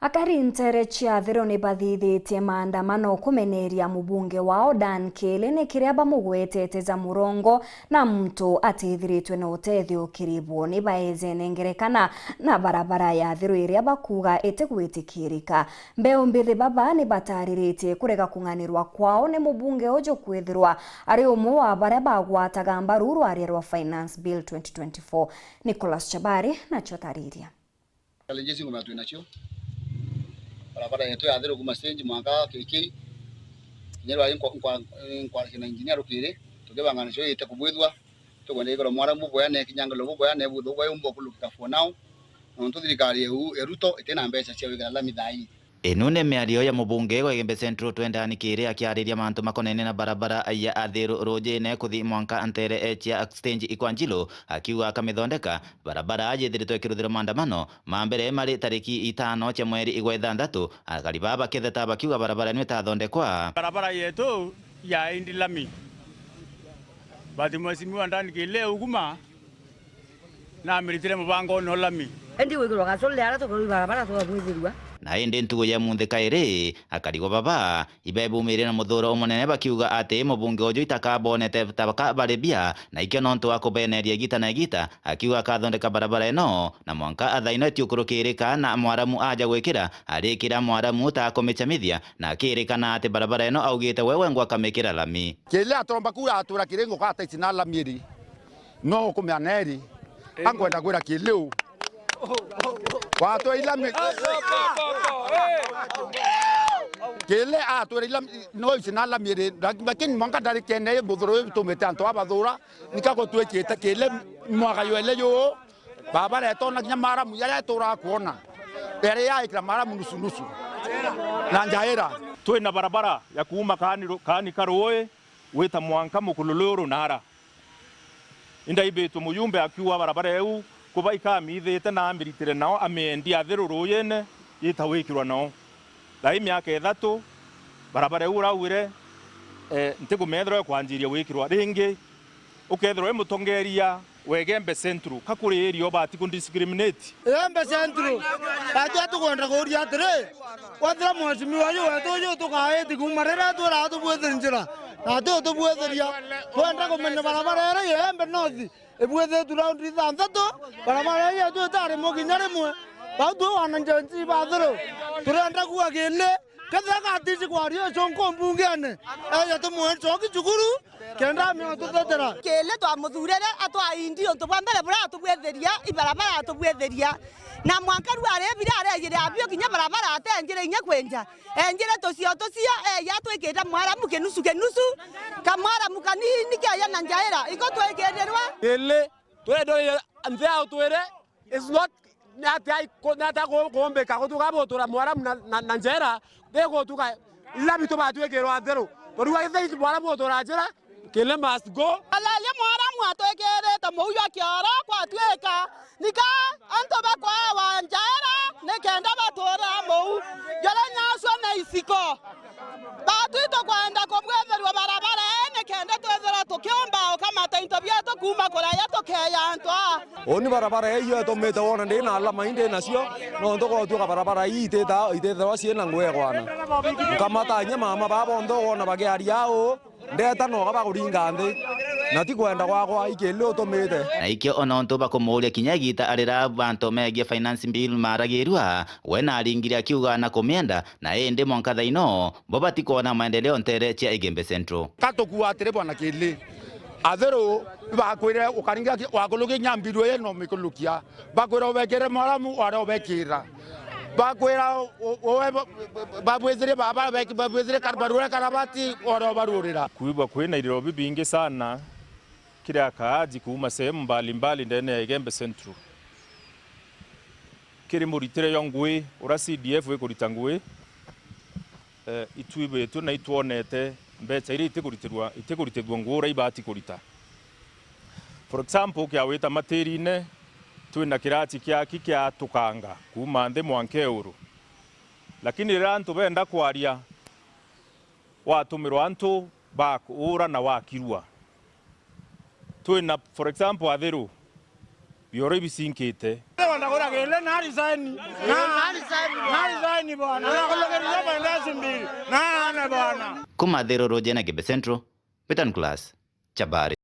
Akari ntere chia thero ni bathithitie maandamano kumeneria mubunge wao Dan Kele ni kiria bamugwetete za murongo na mtu atithiritwe na utethio kiribwo ni baeze nengerekana na barabara ya thero iria bakuga itigwitikirika. Mbeu mbithi baba ni batariritie kurega kunganirwa kwao ni mubunge ojo kwithirwa ari umwe wa baria bagwataga mbaru rwaria rwa Finance Bill 2024. Nicholas Chabari na chotariria. Kalejezi ngoma tuinacho barabara yetu ya thero kuma stage mwaka kiki nyerwa kwa kina engineer kire tugeba cyo yete kubwithwa tugone igoro mwara muboya ne kinyangalo muboya ne butho kwa umbo kuluka for now nonto thirikari eruto itena mbeca cia wigara lamithai. Enune miario ya mubunge wa Igembe Central twendani kire akiariria mantu makonene na barabara ya Athiru Rojene kuthi mwanka antere echia exchange ikwanjilo akiuga akamithondeka barabara ajithiritwe kiruthiro maandamano mambere mari tariki 5 cia mweri igwa 6 akalibaba ketheta bakiuga barabara ni tathondekwa barabara yetu ya Indilami bati mwesimiwa ndani kile uguma na miritire mubango no lami endi wigirwa gasole ara to barabara to bwithirwa na indi ntugo ya munthi kairi akarigo baba ibebumire na muthuro omonene bakiuga ati mubunge ojo itakabonete tabaka barebia na ikyo nonto akubeneria gita na gita akiuga akathondeka barabara eno na mwanka athaino etiukurukirika na mwaramu aja gwikira arikira mwaramu takomechamithia na akirikana ati barabara eno augite wewe ngwa kamekira lami kile atomba kura atura kirengo kata itina lamiri no kumianeri angwenda gwira kileu wato ilami kele atura ilami no itina lamiri lakini mwanka dari kene budoro tumete anto abadura nikako tueketa kele mwaka yoele yo baba reto na nyamara muyaya tora kuona ere ya ikra mara nusu nusu na njaira twina barabara ya kuuma kani karoe weta mwanka mukululuru nara inda ibetu muyumbe akiwa barabara eu kuba ikamithite na miritire nao amendi Athiru Rojene yitawikirwa nao lai miaka 3 barabara eu rawire ntikumethero kwanjiria wikirwa ringi ukethero mutongeria wegembe Central kakuririo bati ku discriminate Igembe Central ati tukwenda kuria atire wathira mwacimi wayo wetu tukaiti kumarira twira tubwethinjira na tubwetheria kwenda kumenya barabara ira Igembe North ebwethe turaundi thanthatu barabara ya tu tari mukinya rimwe bautu wananjanji bathiro turenda kuwa kile kathaka atisi kwario chonko mbungene aya tumwe choki chukuru kenda mi tutotera kele twa muthurere atwa indi onto bambere bura tubwetheria ibarabara tubwetheria na mwanka rware birare yire abyo kinya barabara atenjire inya kwenja enjire tosia ya tweketa mwara mukenusu kamara mukanini kya na njaira iko twekererwa ele twedo anzao twere is not nata kombe ka kutuka botora mwara na njaira dego tuka labi to batwekerwa Athiru toruwa ithei mwara botora njira kele must go alale mwara mwatwekere ta muyo kyara kwa tweka nika anto bakwa wanjara nekenda batora mou yala nyaso na isiko batuito kwenda kubwetherwa barabara nekenda twethera tukiomba kama taintabia to kuma kora ya tokeya antwa oni barabara hiyo to meta wona ndina ala mainde nasio no ndoko tuka barabara itethera ciena ngwegwana kamata nyama mama babo ndo wona bagiariao ndeta no gaba kuringa nthi na ti kwenda gwakwa ikele utumite na ikyo ononto bakumuria kinyagita arira banto megie Finance Bill maragirwa wena aringiria kiuga na komienda na ende mwanka thaino bobati kuona maendeleo ntere cia Igembe Central katokuwa atire bwana kile Athiru bakwire ukaringa wakuluki nyambiru ye no mikulukia bakwira obekere maramu wara obekira bakwira babwezire baba babwezire karbarura karabati wara barurira kuiba kwina Nairobi bingi sana kile akaaji kuuma sehemu mbalimbali ndani ya Igembe Central kiri muritire yongwe ura CDF we kuritangwe itwibe tu na itwonete mbeca iri itikuritirwa ngura ibati kurita for example kya weta materine twina kirati kya tukanga kuma nde mwanke euro lakini rantu benda kwaria watumirwa antu bakura na wakirwa twina for example Athiru biore bisinkite wanda gora gele na resign Nani bwana, nakologeria bandasi mbili. Nani bwana. Kumathiro Rojena Kibe Central, Peter Nicholas, Chabari.